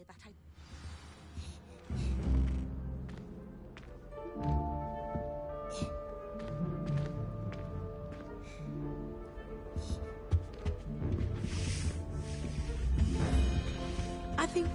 that I... I think...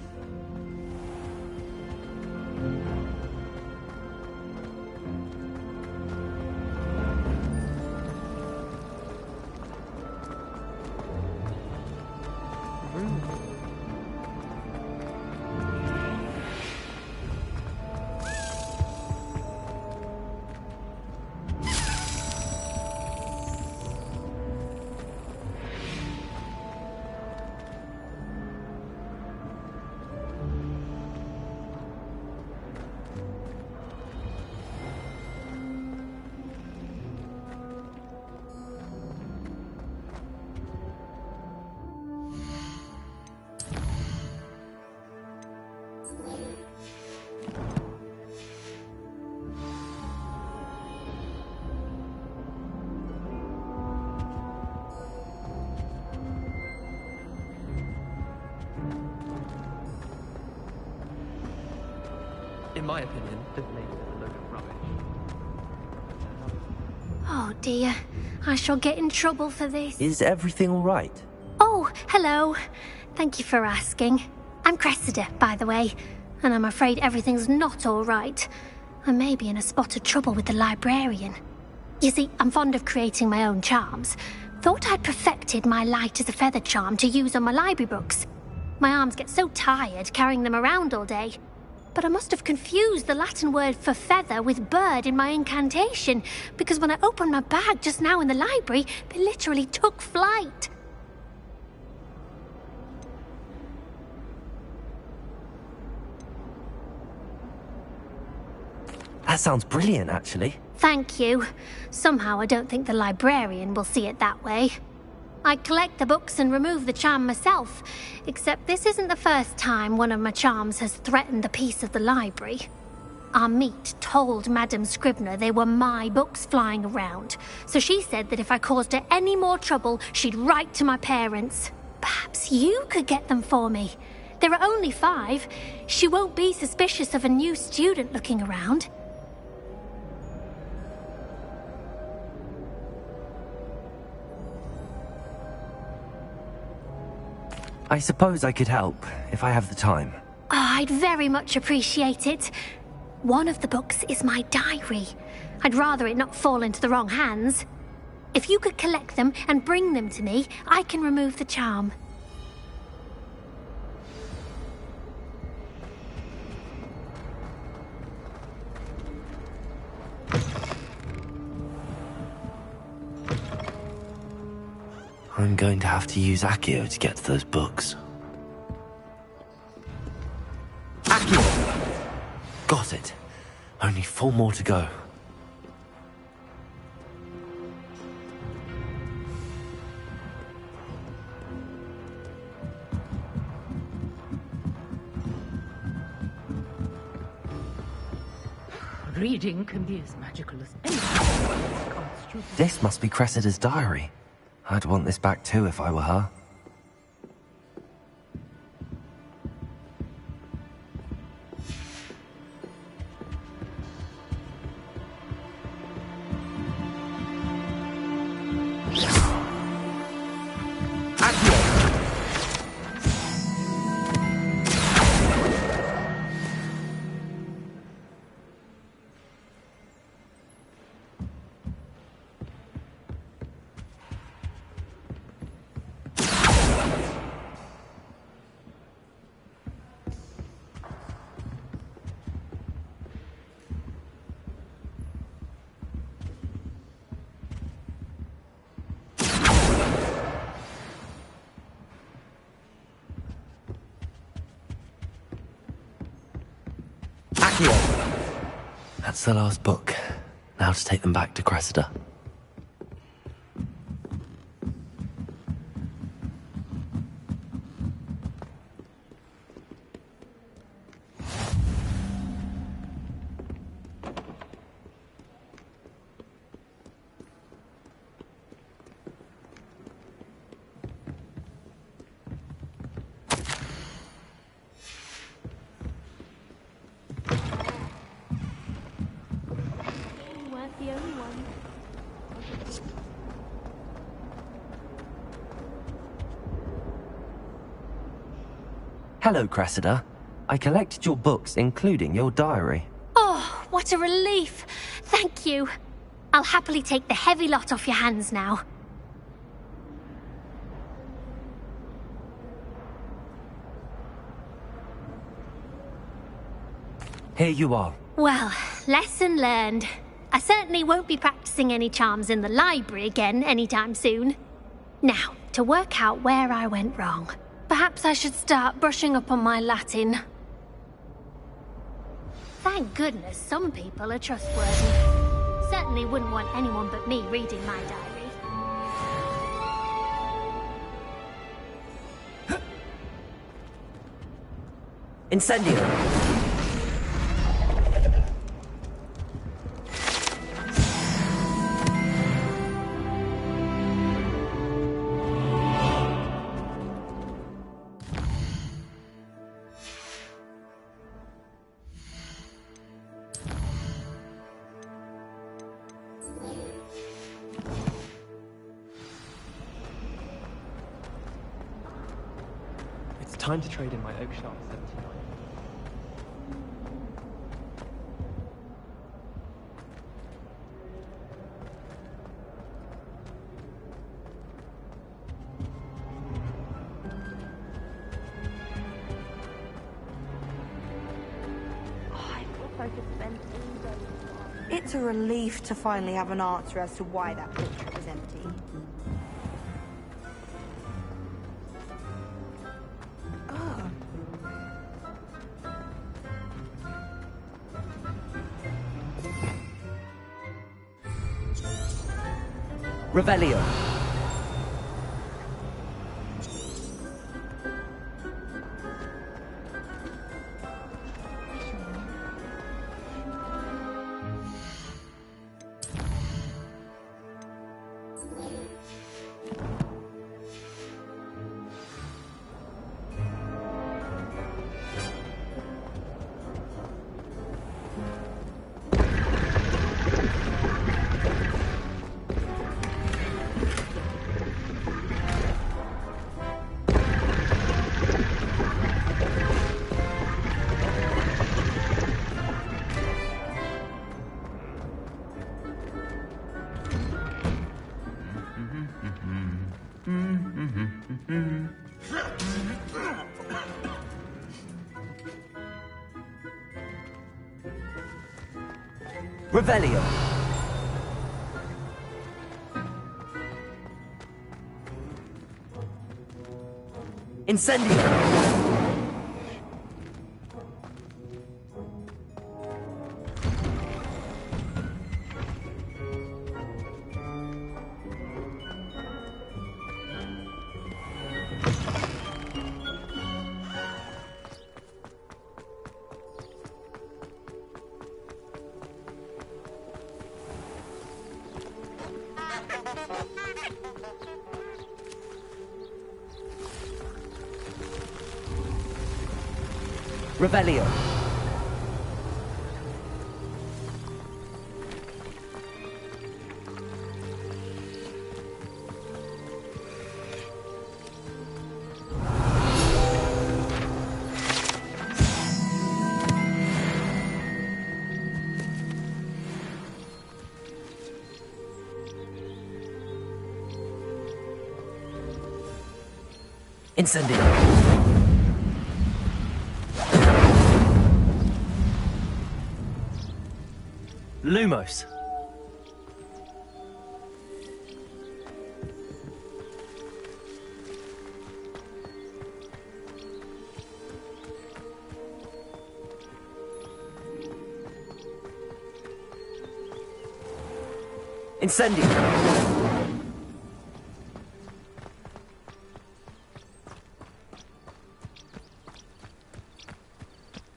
In my opinion, this lady is a load of rubbish. Oh dear, I shall get in trouble for this. Is everything all right? Oh, hello. Thank you for asking. I'm Cressida, by the way, and I'm afraid everything's not all right. I may be in a spot of trouble with the librarian. You see, I'm fond of creating my own charms. Thought I'd perfected my light as a feather charm to use on my library books. My arms get so tired carrying them around all day. But I must have confused the Latin word for feather with bird in my incantation, because when I opened my bag just now in the library, they literally took flight. That sounds brilliant, actually. Thank you. Somehow I don't think the librarian will see it that way. I collect the books and remove the charm myself, except this isn't the first time one of my charms has threatened the peace of the library. Our meet told Madame Scribner they were my books flying around, so she said that if I caused her any more trouble, she'd write to my parents. Perhaps you could get them for me. There are only 5. She won't be suspicious of a new student looking around. I suppose I could help, if I have the time. Oh, I'd very much appreciate it. One of the books is my diary. I'd rather it not fall into the wrong hands. If you could collect them and bring them to me, I can remove the charm. I'm going to have to use Accio to get to those books. Accio! Got it. Only 4 more to go. Reading can be as magical as anything. This must be Cressida's diary. I'd want this back too if I were her. That's the last book. Now to take them back to Cressida. weren't the only one. Hello, Cressida. I collected your books, including your diary. Oh, what a relief. Thank you. I'll happily take the heavy lot off your hands now. Here you are. Well, lesson learned. I certainly won't be practicing any charms in the library again anytime soon. Now, to work out where I went wrong. Perhaps I should start brushing up on my Latin. Thank goodness some people are trustworthy. Certainly wouldn't want anyone but me reading my diary. Incendio! It's time to trade in my Oak Shaft 79. It's a relief to finally have an answer as to why that picture was empty. Oh. Revelio. Revelio. Incendio. Revelio. Incendio. Lumos. Incendio.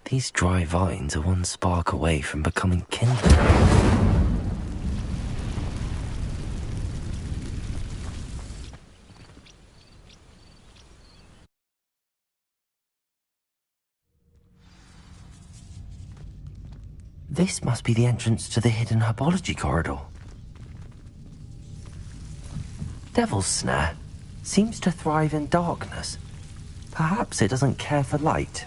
These dry vines are one spark away from becoming kindled. This must be the entrance to the hidden herbology corridor. Devil's Snare seems to thrive in darkness. Perhaps it doesn't care for light.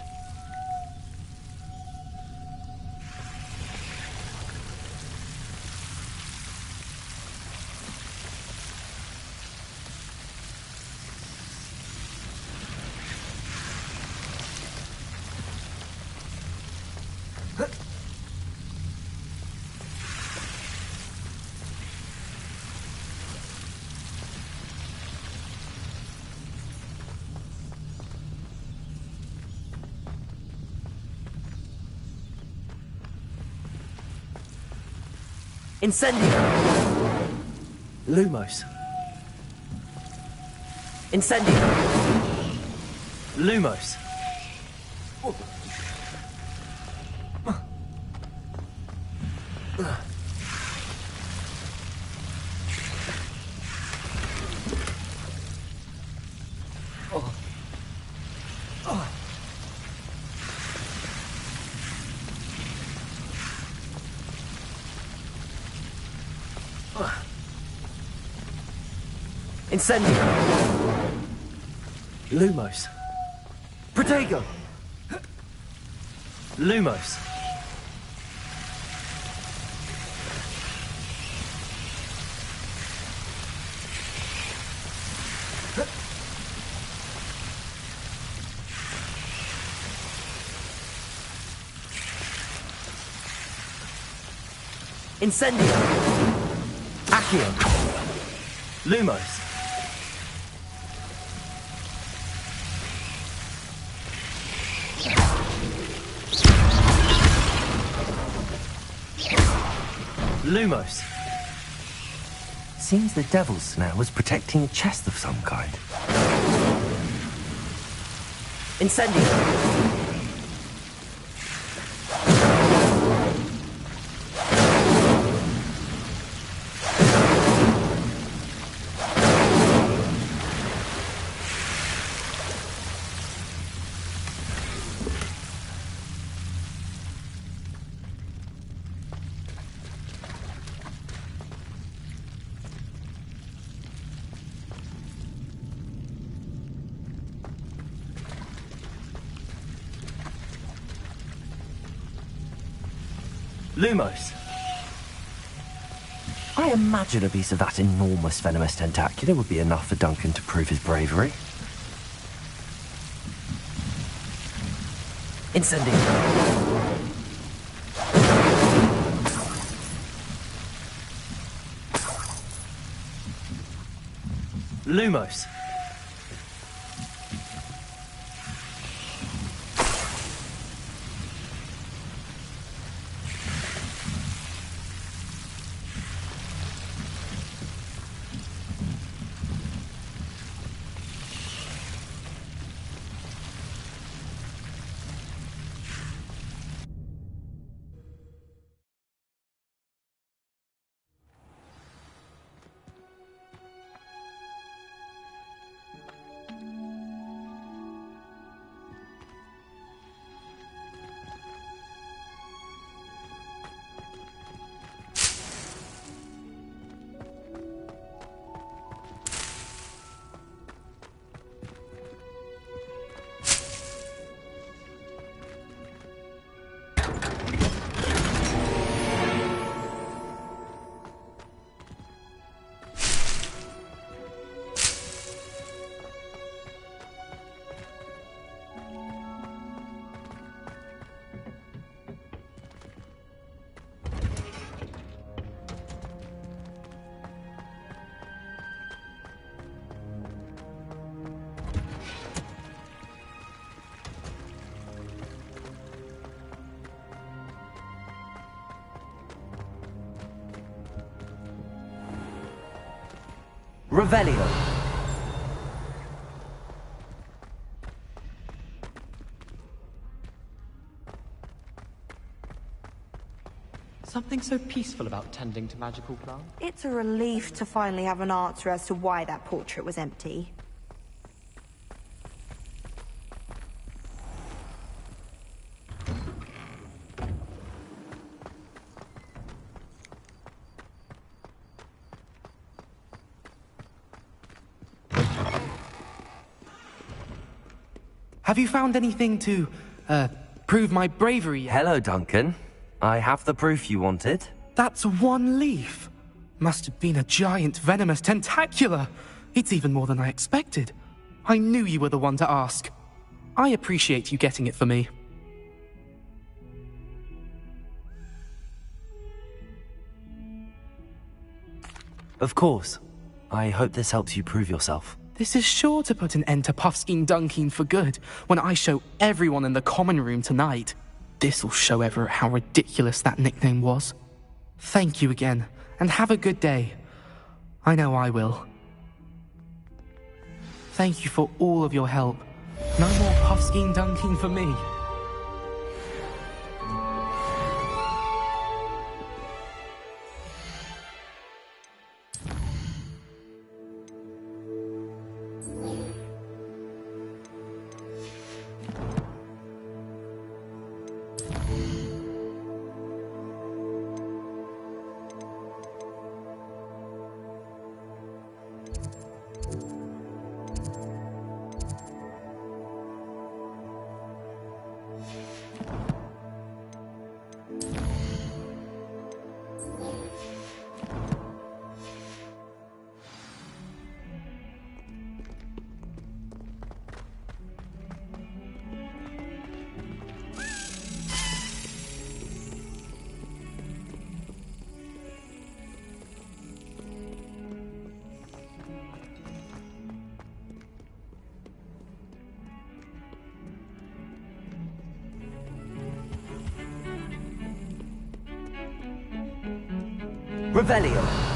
Incendio! Lumos. Incendio! Lumos. Incendio! Lumos. Protego! Lumos. Incendio! Accio. Lumos. Lumos. Seems the Devil's Snare was protecting a chest of some kind. Incendio! Lumos. I imagine a piece of that enormous venomous tentacula would be enough for Duncan to prove his bravery. Incendio! Lumos. Revelio! Something so peaceful about tending to magical plants. It's a relief to finally have an answer as to why that portrait was empty. Have you found anything to, prove my bravery yet? Hello, Duncan. I have the proof you wanted. That's one leaf. Must have been a giant venomous tentacula. It's even more than I expected. I knew you were the one to ask. I appreciate you getting it for me. Of course. I hope this helps you prove yourself. This is sure to put an end to Puffskein Dunkeen for good when I show everyone in the common room tonight. This'll show Everett how ridiculous that nickname was. Thank you again, and have a good day. I know I will. Thank you for all of your help. No more Puffskein Dunkeen for me. Revelio.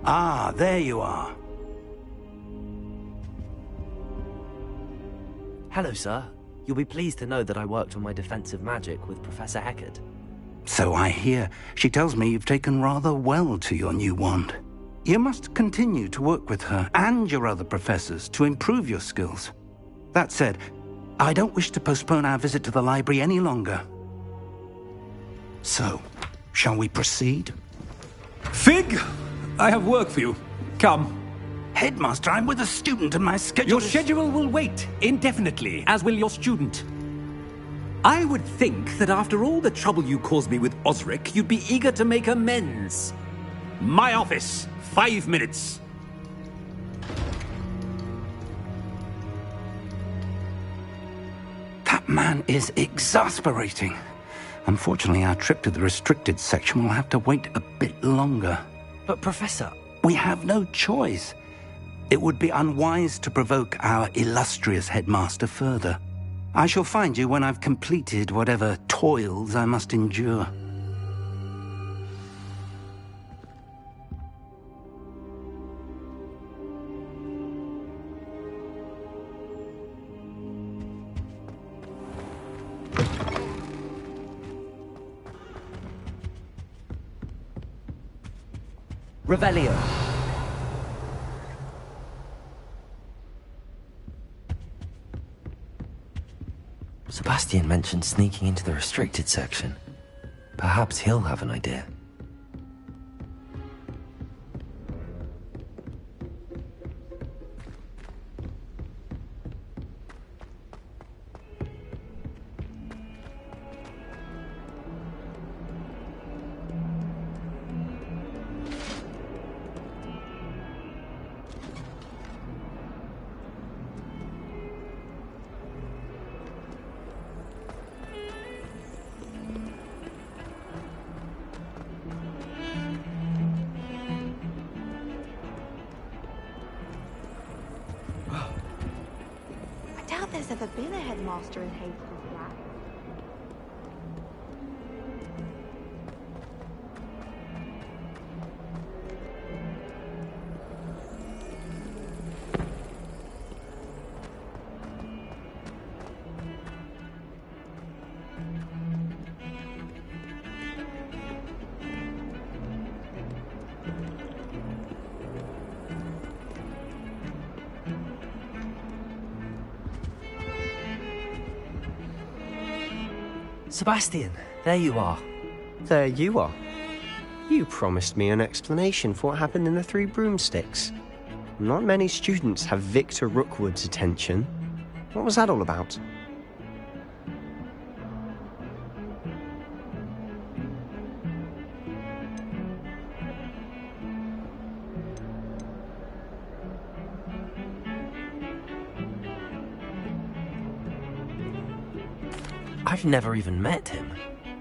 Ah, there you are. Hello, sir. You'll be pleased to know that I worked on my defensive magic with Professor Eckert. So I hear. She tells me you've taken rather well to your new wand. You must continue to work with her and your other professors to improve your skills. That said, I don't wish to postpone our visit to the library any longer. So, shall we proceed? Fig, I have work for you. Come. Headmaster, I'm with a student and my schedule Your is... schedule will wait indefinitely, as will your student. I would think that after all the trouble you caused me with Osric, you'd be eager to make amends. My office, 5 minutes. That man is exasperating. Unfortunately, our trip to the restricted section will have to wait a bit longer. But, Professor... We have no choice. It would be unwise to provoke our illustrious headmaster further. I shall find you when I've completed whatever toils I must endure. Revelio. Sebastian mentioned sneaking into the restricted section. Perhaps he'll have an idea. there's ever been a headmaster in Hastings Flat. Sebastian, there you are. There you are. You promised me an explanation for what happened in the Three Broomsticks. Not many students have Victor Rookwood's attention. What was that all about? I've never even met him.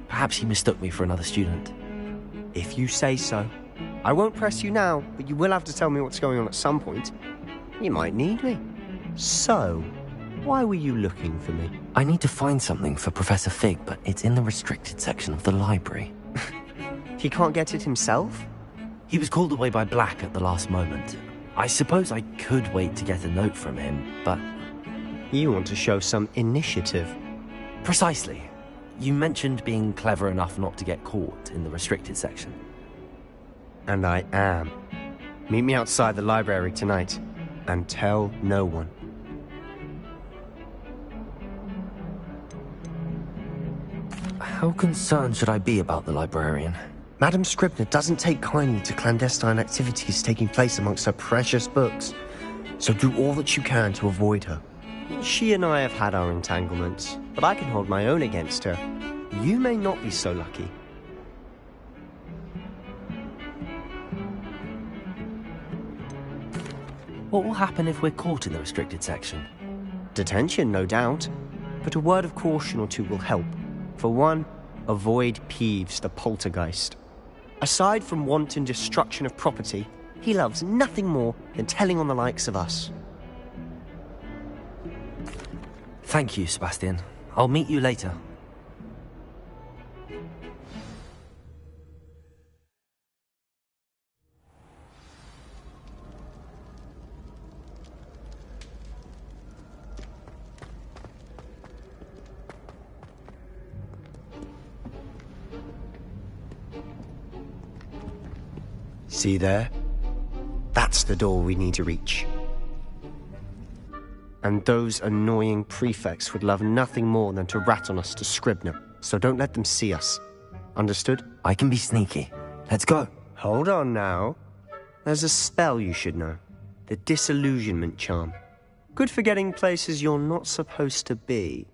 Perhaps he mistook me for another student. If you say so. I won't press you now, but you will have to tell me what's going on at some point. You might need me. So, why were you looking for me? I need to find something for Professor Fig, but it's in the restricted section of the library. He can't get it himself? He was called away by Black at the last moment. I suppose I could wait to get a note from him, but... You want to show some initiative. Precisely. You mentioned being clever enough not to get caught in the restricted section. And I am. Meet me outside the library tonight, and tell no one. How concerned should I be about the librarian? Madam Scribner doesn't take kindly to clandestine activities taking place amongst her precious books, so do all that you can to avoid her. She and I have had our entanglements, but I can hold my own against her. You may not be so lucky. What will happen if we're caught in the restricted section? Detention, no doubt, but a word of caution or two will help. For one, avoid Peeves the poltergeist. Aside from wanton destruction of property, he loves nothing more than telling on the likes of us. Thank you, Sebastian. I'll meet you later. See there? That's the door we need to reach. And those annoying prefects would love nothing more than to rat on us to Scribner, so don't let them see us. Understood? I can be sneaky. Let's go. Hold on now. There's a spell you should know. The Disillusionment Charm. Good for getting places you're not supposed to be.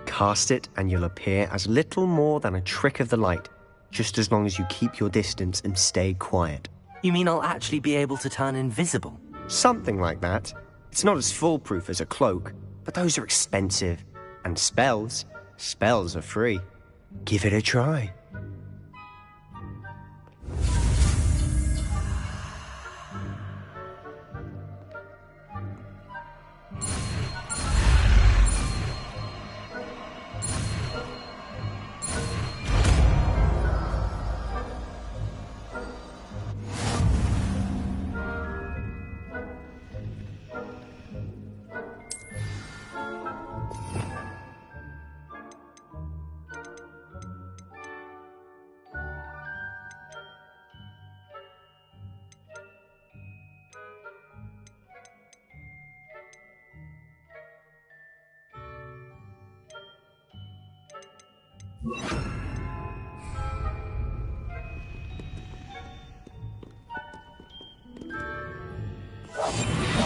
Cast it and you'll appear as little more than a trick of the light, just as long as you keep your distance and stay quiet. You mean I'll actually be able to turn invisible? Something like that. It's not as foolproof as a cloak, but those are expensive. And spells are free. Give it a try.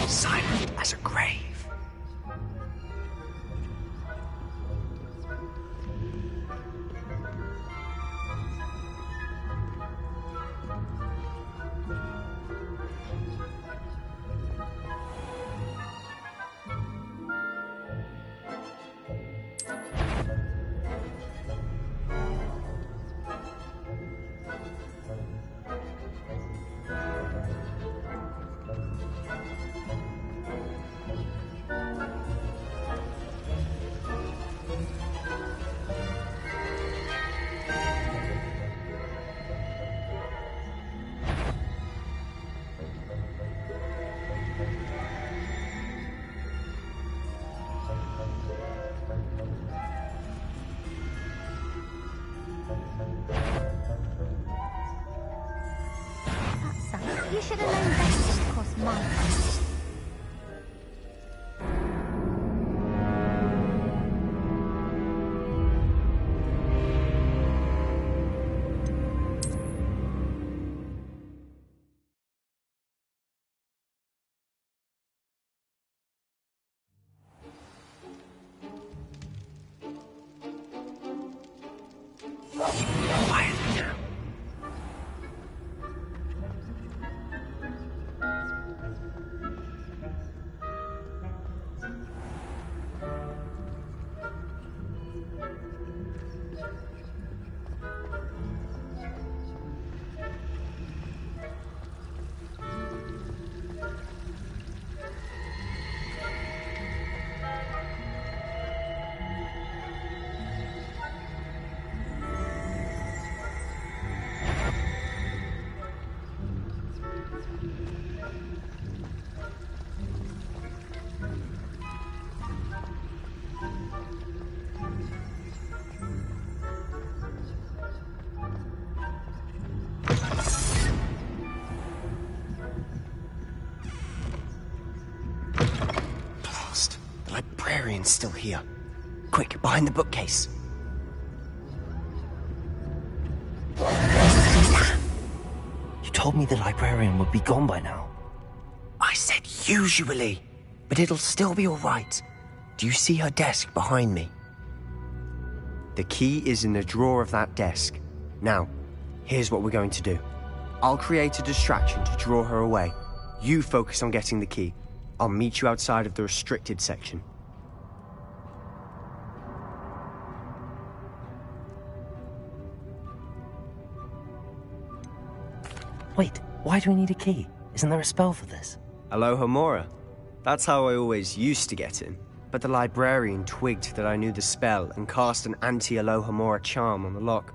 Silent as a grave. should have known better to cross my path. Quietly now. Blast. The librarian's still here. Quick, behind the bookcase. You told me the librarian would be gone by now. I said usually, but it'll still be all right. Do you see her desk behind me? The key is in the drawer of that desk. Now, here's what we're going to do. I'll create a distraction to draw her away. You focus on getting the key. I'll meet you outside of the restricted section. Wait, why do we need a key? Isn't there a spell for this? Alohomora. That's how I always used to get in. But the librarian twigged that I knew the spell and cast an anti-Alohomora charm on the lock.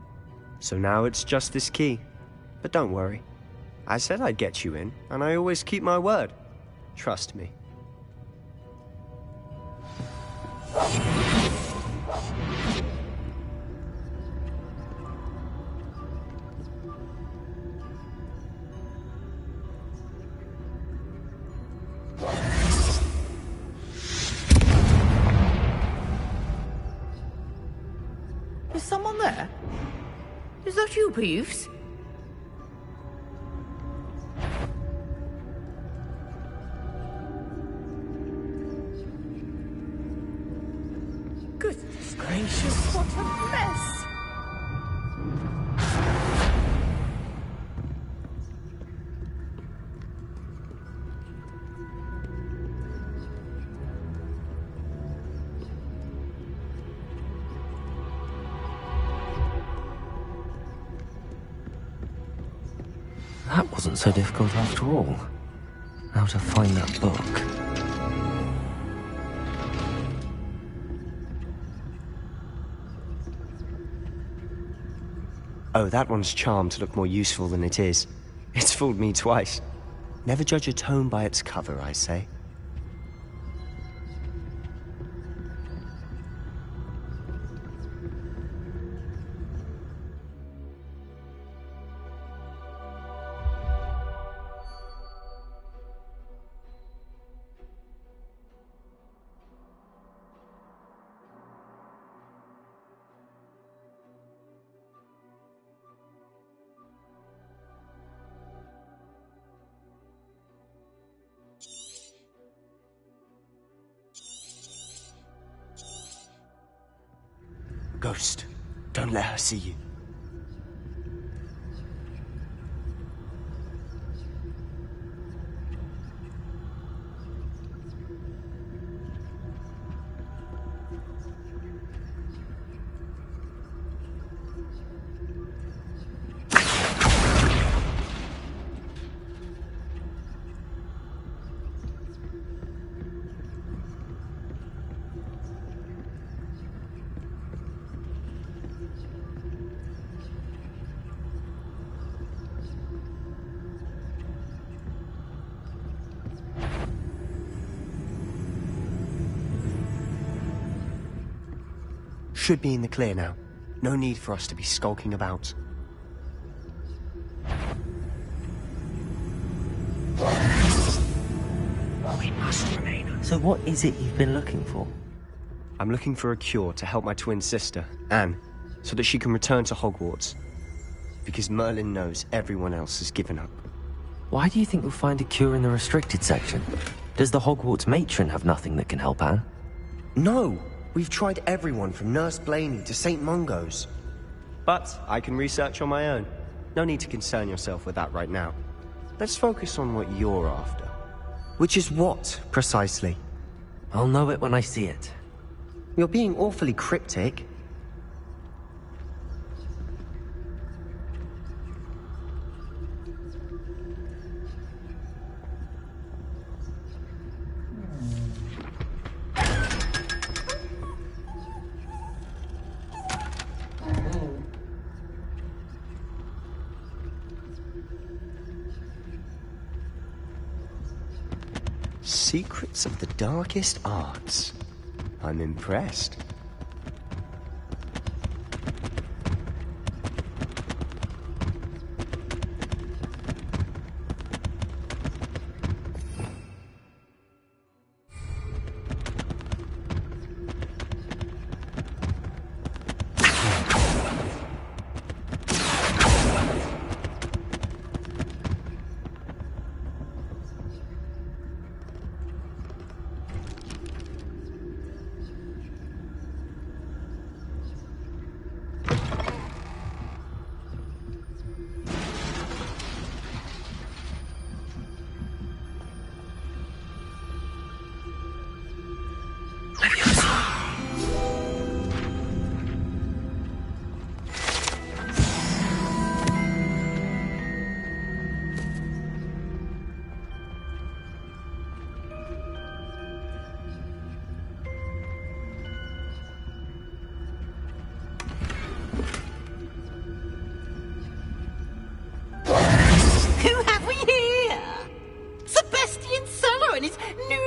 So now it's just this key. But don't worry. I said I'd get you in, and I always keep my word. Trust me. Is someone there? Is that you, Peeves? Goodness gracious, what a mess! That wasn't so difficult after all. How to find that book. Oh, that one's charmed to look more useful than it is. It's fooled me twice. Never judge a tome by its cover, I say. Ghost, don't let her see you. Should be in the clear now. No need for us to be skulking about. We must remain. So what is it you've been looking for? I'm looking for a cure to help my twin sister, Anne, so that she can return to Hogwarts. Because Merlin knows everyone else has given up. Why do you think you'll find a cure in the restricted section? Does the Hogwarts matron have nothing that can help Anne? No! We've tried everyone from Nurse Blaney to St. Mungo's. But I can research on my own. No need to concern yourself with that right now. Let's focus on what you're after. Which is what, precisely? I'll know it when I see it. You're being awfully cryptic. Secrets of the darkest arts. I'm impressed.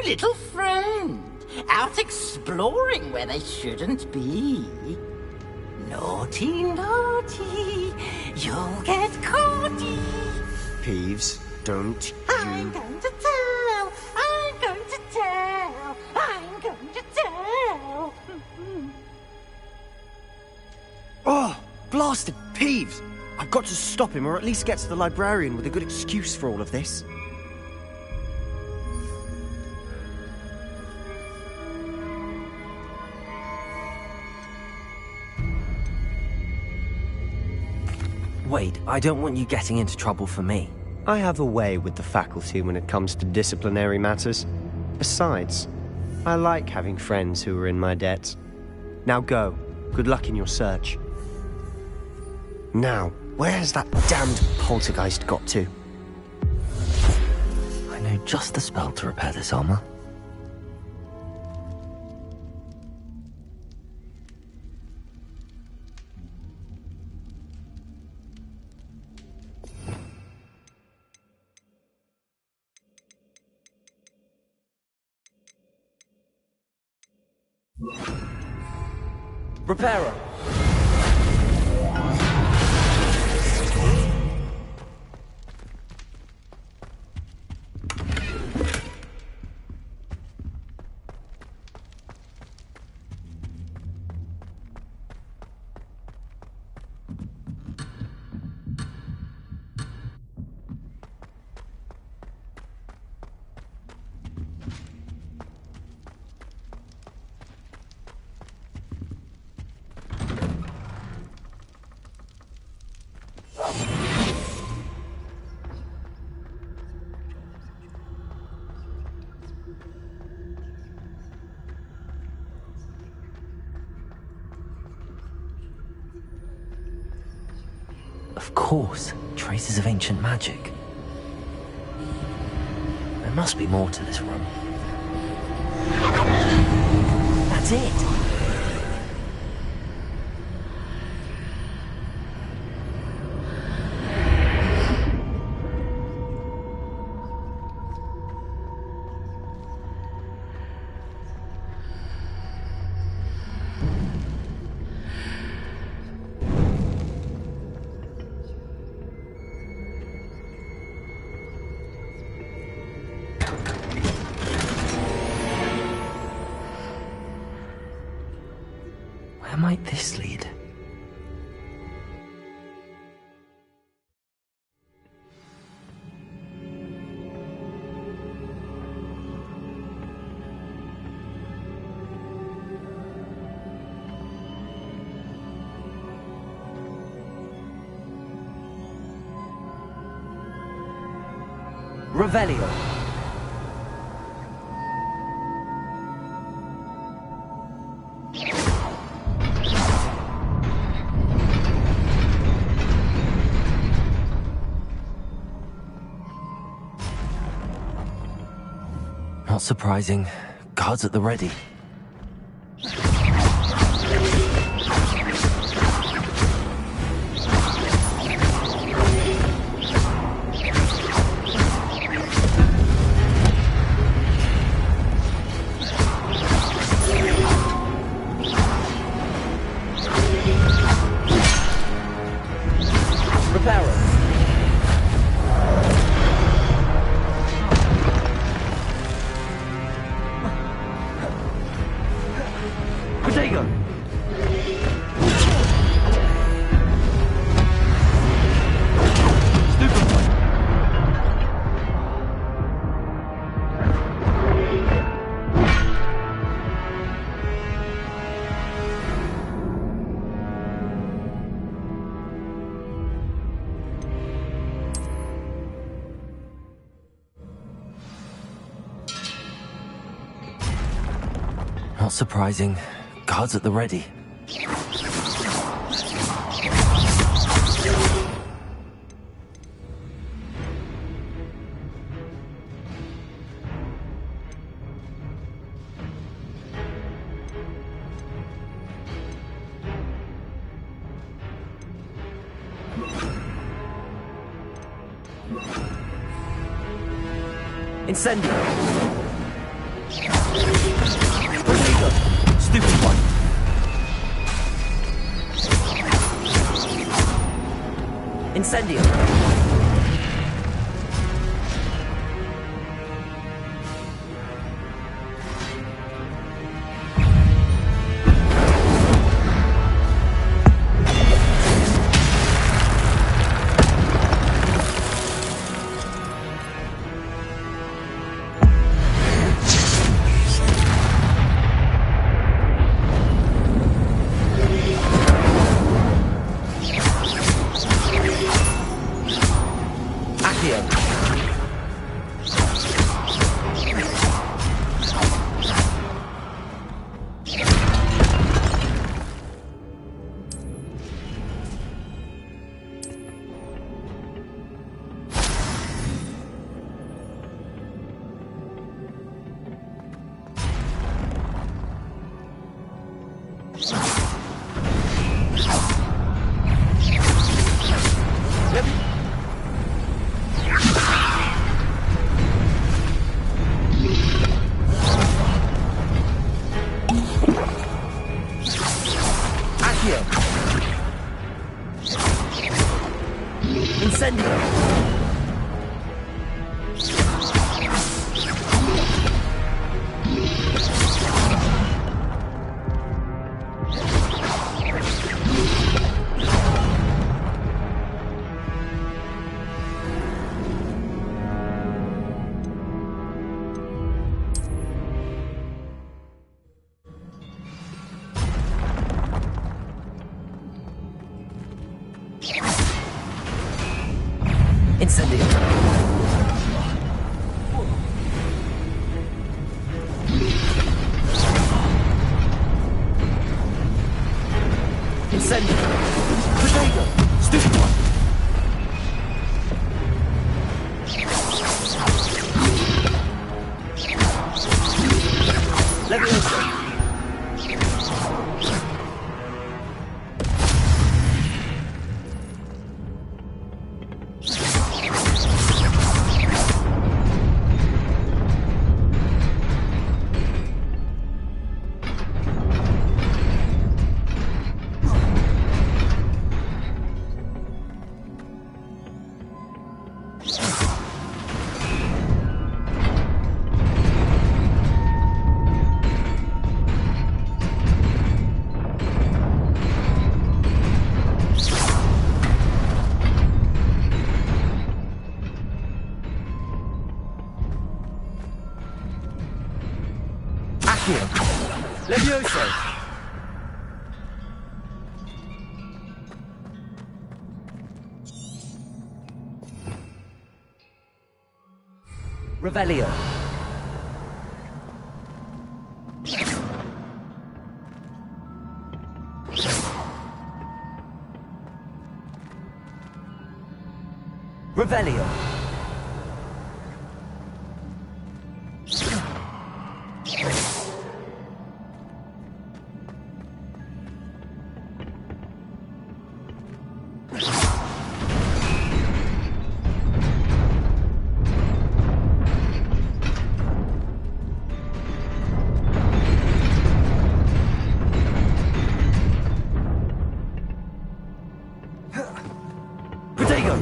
Little friend, out exploring where they shouldn't be. Naughty, naughty, you'll get caughty. Peeves, don't I'm going to tell, I'm going to tell, I'm going to tell. Oh, blasted Peeves! I've got to stop him, or at least get to the librarian with a good excuse for all of this. Wait, I don't want you getting into trouble for me. I have a way with the faculty when it comes to disciplinary matters. Besides, I like having friends who are in my debt. Now go. Good luck in your search. Now, where has that damned poltergeist got to? I know just the spell to repair this armor. Repairer! Of course, traces of ancient magic. There must be more to this room. That's it! might this lead? Revelio. Not surprising. Guards at the ready. Not surprising. Guards at the ready. Incendio! Stupid one! Incendio! Accio! Levioso! Revelio! Revelio! Protego!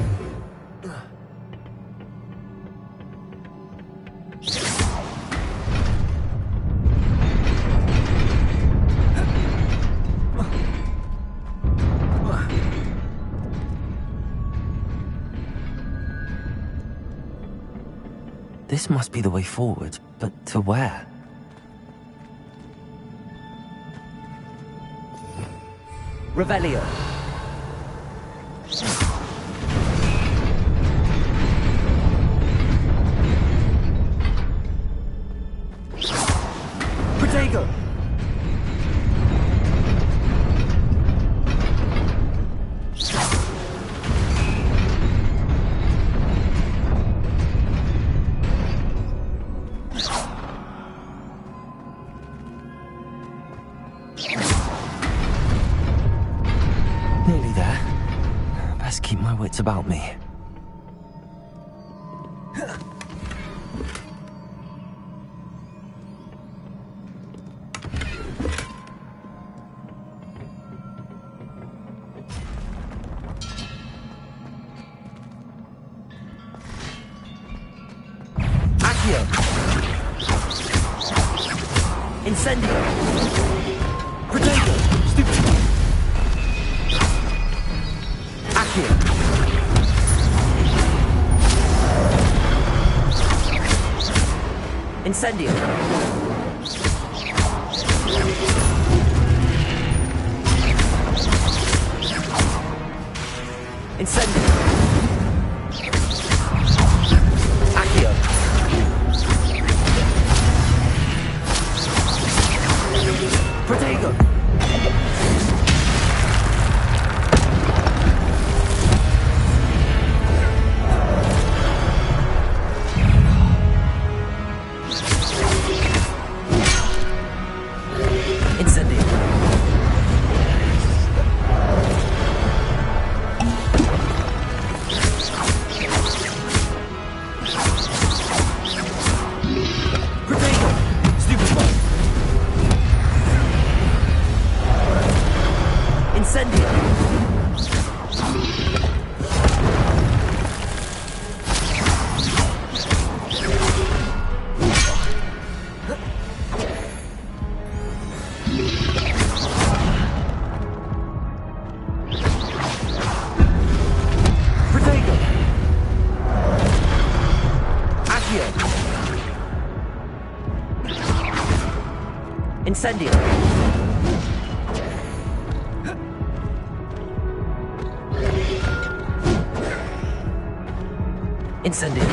This must be the way forward, but to where? Revelio! Protego! Nearly there. Best keep my wits about me. Accio! Incendio! Protego! Stupid! Accio! Incendio! Incendio! Accio! Protego! Incendio! Protego! Stupid one! Incendio! Protego! Accio! Incendio! Incendio!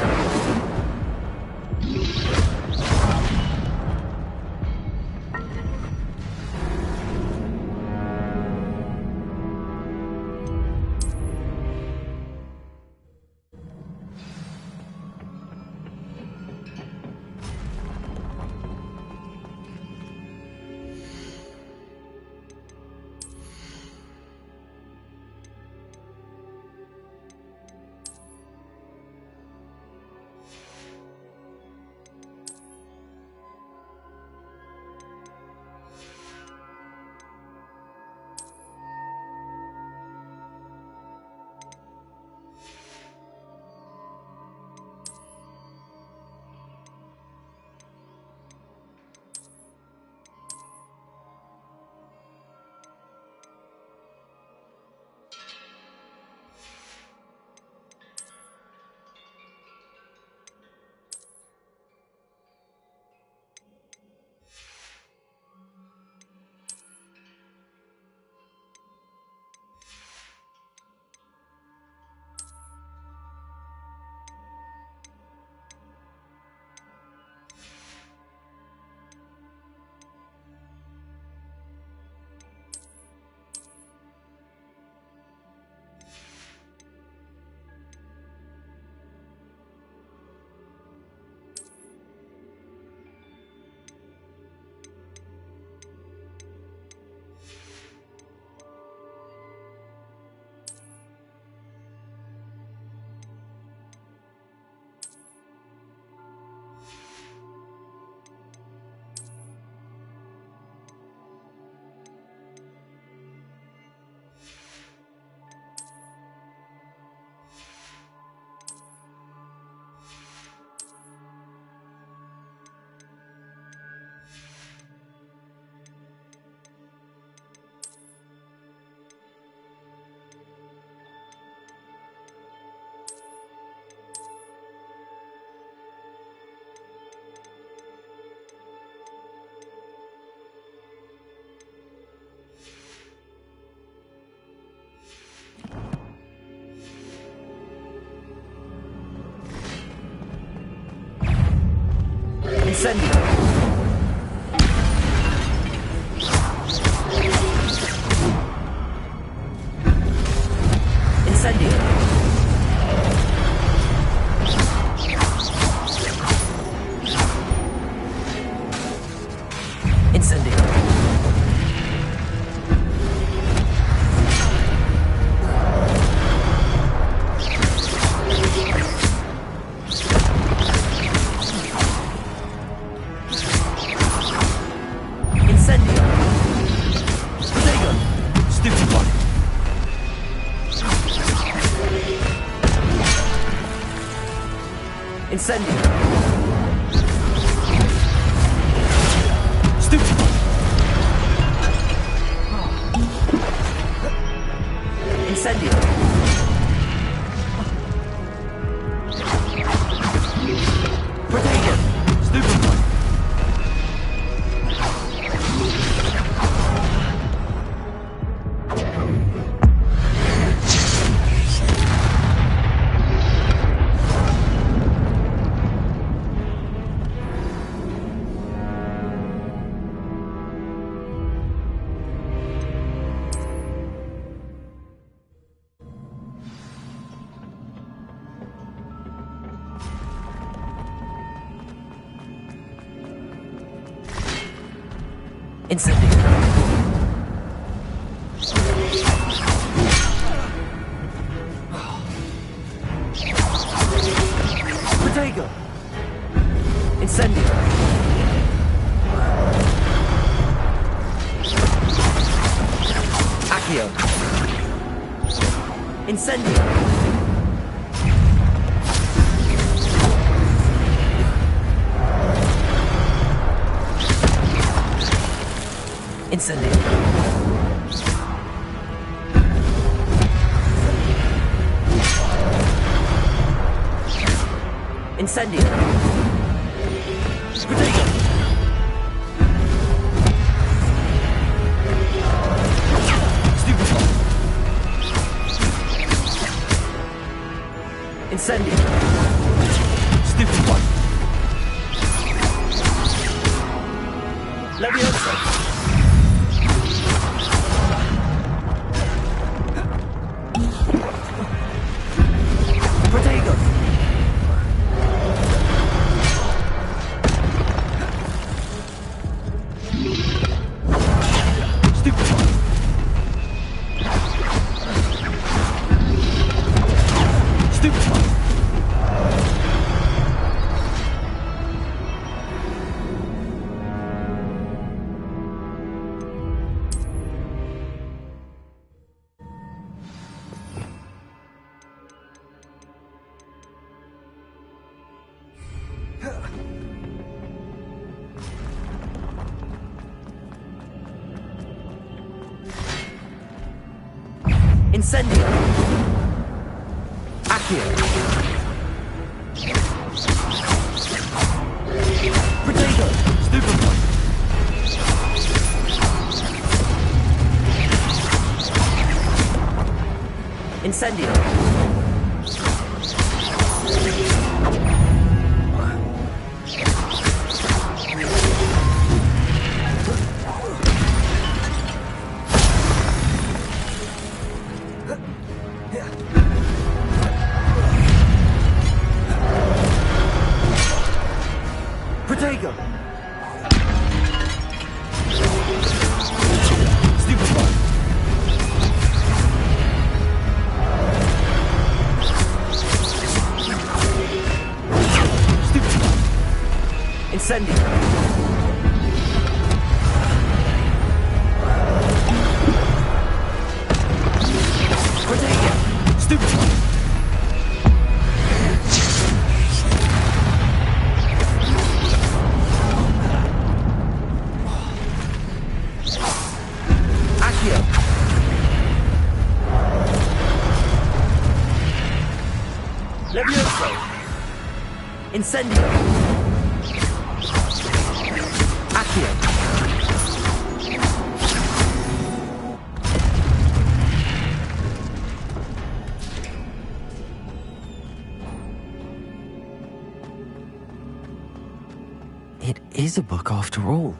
Incendio. Incendio. Incendio. Incendio. Protego. Stupefy. Incendio. Stupefy. Incendio. Protego. Stupefy. Incendio. Protego. Incendio. Accio. Incendio. Incendio. Incendio. Protego. Stupefy. Incendio. Stupefy. Leviosa. Protego. Stupefy. Stupefy. Incendio. Accio. Protego. Stupefy. Incendio. Protego. Stupefy. Stupefy. Incendio. Protego. Stupefy. Accio. Levioso. Incendio. Accio. It is a book after all.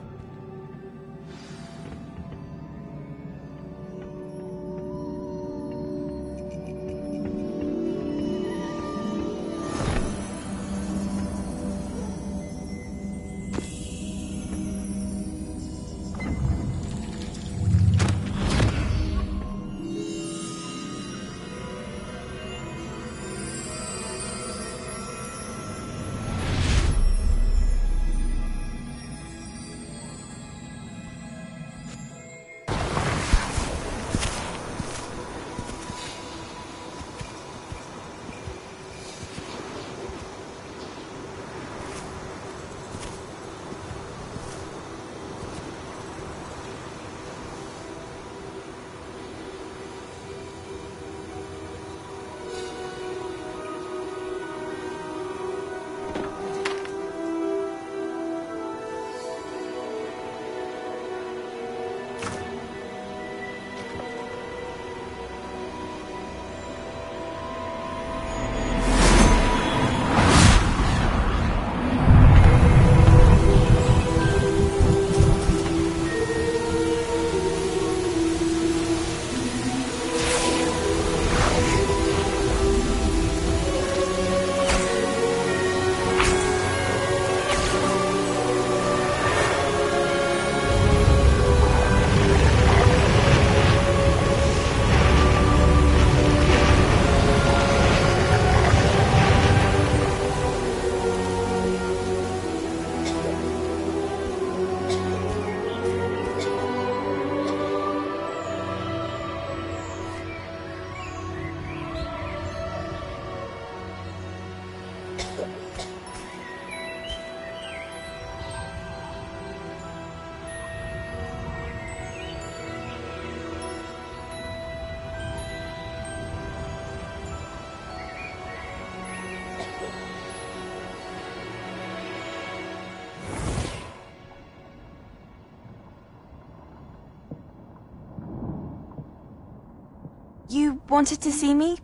You wanted to see me?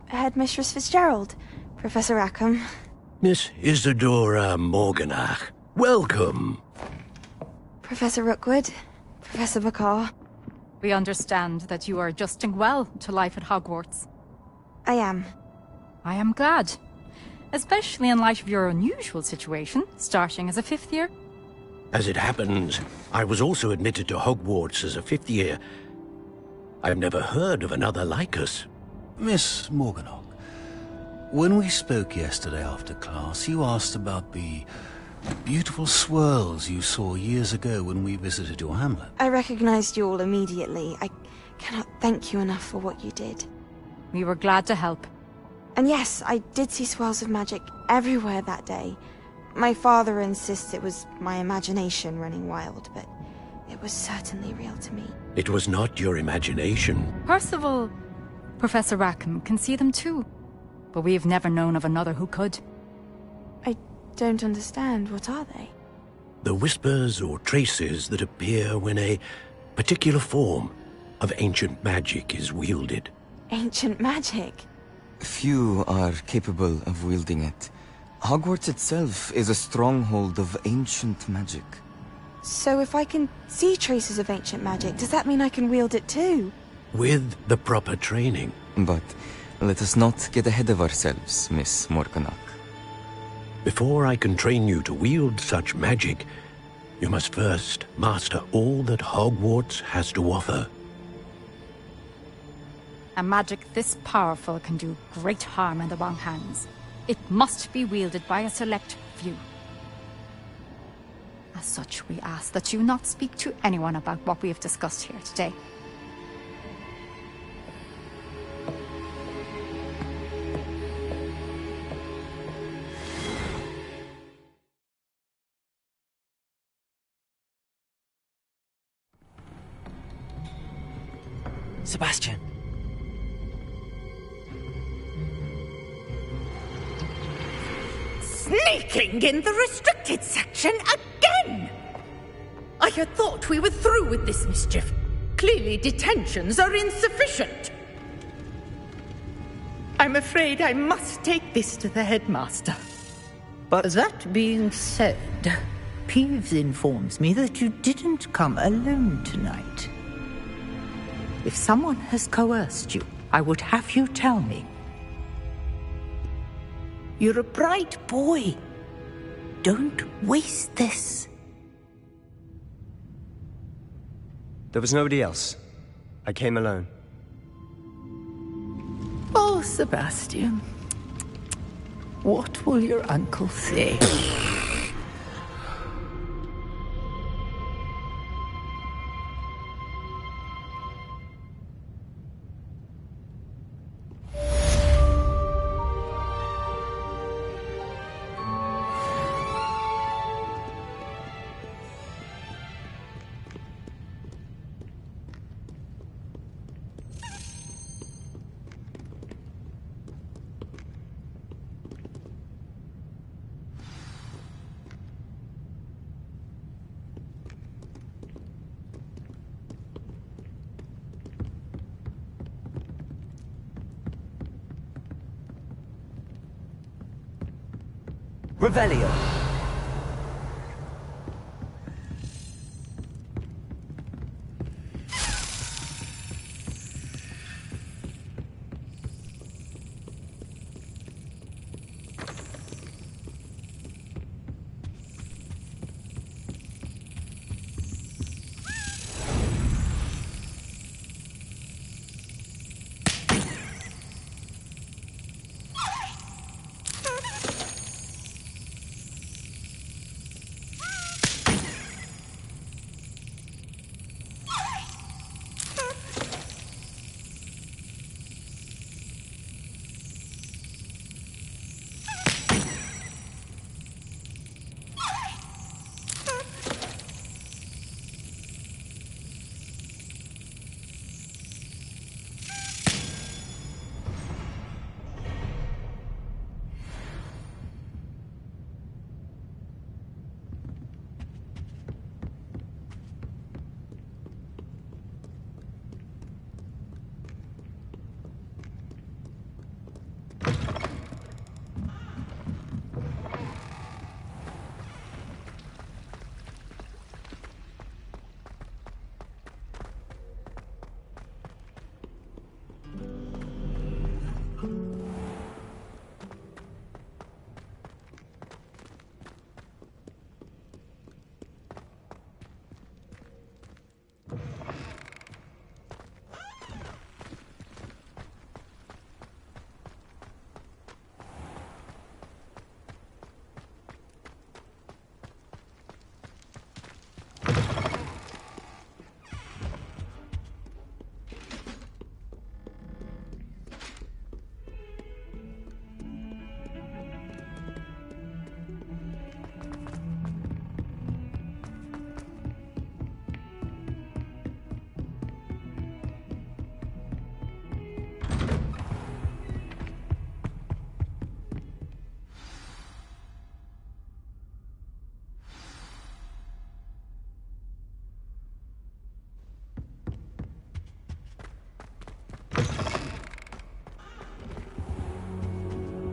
Headmistress Fitzgerald? Professor Rackham? Miss Isadora Morganach, welcome. Professor Rookwood? Professor Bakar? We understand that you are adjusting well to life at Hogwarts. I am. I am glad. Especially in light of your unusual situation, starting as a 5th year. As it happens, I was also admitted to Hogwarts as a 5th year. I've never heard of another like us. Miss Morganach, when we spoke yesterday after class, you asked about the beautiful swirls you saw years ago when we visited your hamlet. I recognized you all immediately. I cannot thank you enough for what you did. We were glad to help. And yes, I did see swirls of magic everywhere that day. My father insists it was my imagination running wild, but it was certainly real to me. It was not your imagination. Percival, Professor Rackham can see them too. But we have never known of another who could. I don't understand. What are they? The whispers or traces that appear when a particular form of ancient magic is wielded. Ancient magic? Few are capable of wielding it. Hogwarts itself is a stronghold of ancient magic. So if I can see traces of ancient magic, does that mean I can wield it too? With the proper training. But let us not get ahead of ourselves, Miss Morganach. Before I can train you to wield such magic, you must first master all that Hogwarts has to offer. A magic this powerful can do great harm in the wrong hands. It must be wielded by a select few. As such, we ask that you not speak to anyone about what we have discussed here today. Sebastian. Sneaking in the restricted section again! I had thought we were through with this mischief. Clearly detentions are insufficient. I'm afraid I must take this to the headmaster. But that being said, Peeves informs me that you didn't come alone tonight. If someone has coerced you, I would have you tell me. You're a bright boy. Don't waste this. There was nobody else. I came alone. Oh, Sebastian. What will your uncle say? Revelio.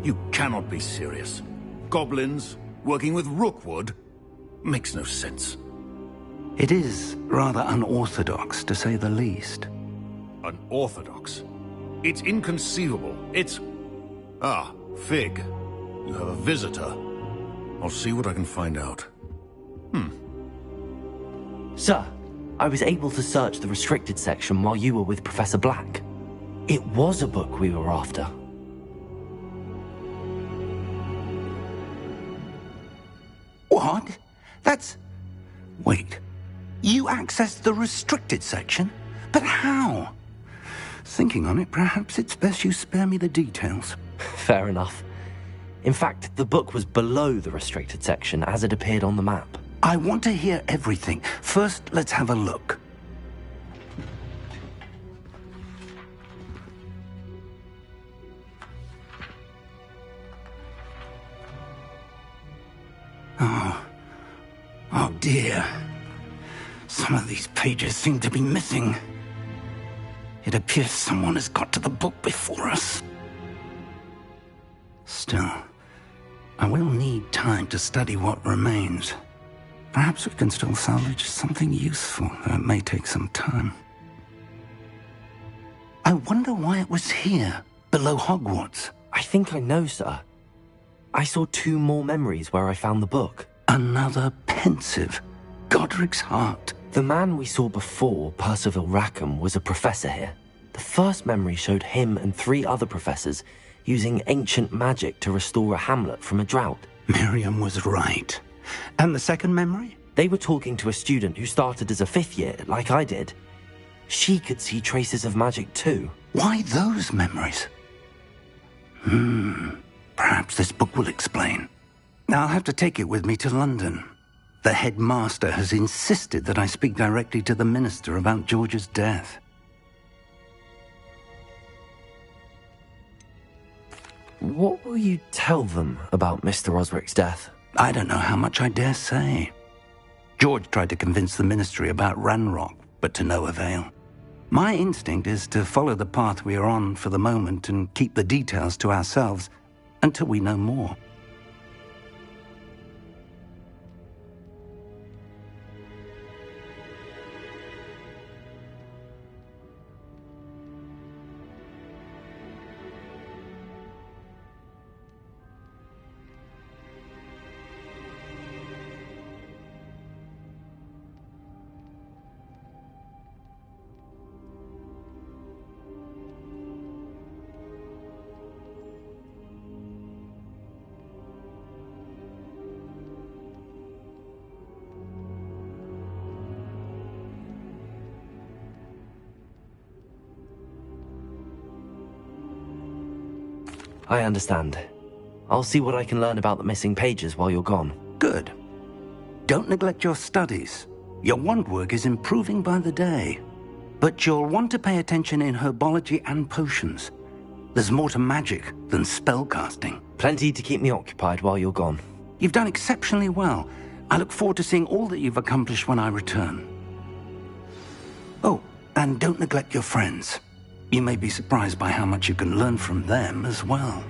You cannot be serious. Goblins working with Rookwood? Makes no sense. It is rather unorthodox, to say the least. Unorthodox? It's inconceivable. It's... Ah, Fig. You have a visitor. I'll see what I can find out. Sir, I was able to search the restricted section while you were with Professor Black. It was a book we were after. What? That's... Wait. You accessed the restricted section? But how? Thinking on it, perhaps it's best you spare me the details. Fair enough. In fact, the book was below the restricted section as it appeared on the map. I want to hear everything. First, let's have a look. Oh dear. Some of these pages seem to be missing. It appears someone has got to the book before us. Still, I will need time to study what remains. Perhaps we can still salvage something useful, though it may take some time. I wonder why it was here, below Hogwarts. I think I know, sir. I saw 2 more memories where I found the book. Another pensive. Godric's heart. The man we saw before, Percival Rackham, was a professor here. The first memory showed him and 3 other professors using ancient magic to restore a hamlet from a drought. Miriam was right. And the second memory? They were talking to a student who started as a 5th year, like I did. She could see traces of magic too. Why those memories? Perhaps this book will explain. I'll have to take it with me to London. The headmaster has insisted that I speak directly to the minister about George's death. What will you tell them about Mr. Osric's death? I don't know how much I dare say. George tried to convince the ministry about Ranrock, but to no avail. My instinct is to follow the path we are on for the moment and keep the details to ourselves until we know more. I understand. I'll see what I can learn about the missing pages while you're gone. Good. Don't neglect your studies. Your wand work is improving by the day. But you'll want to pay attention in herbology and potions. There's more to magic than spellcasting. Plenty to keep me occupied while you're gone. You've done exceptionally well. I look forward to seeing all that you've accomplished when I return. Oh, and don't neglect your friends. You may be surprised by how much you can learn from them as well.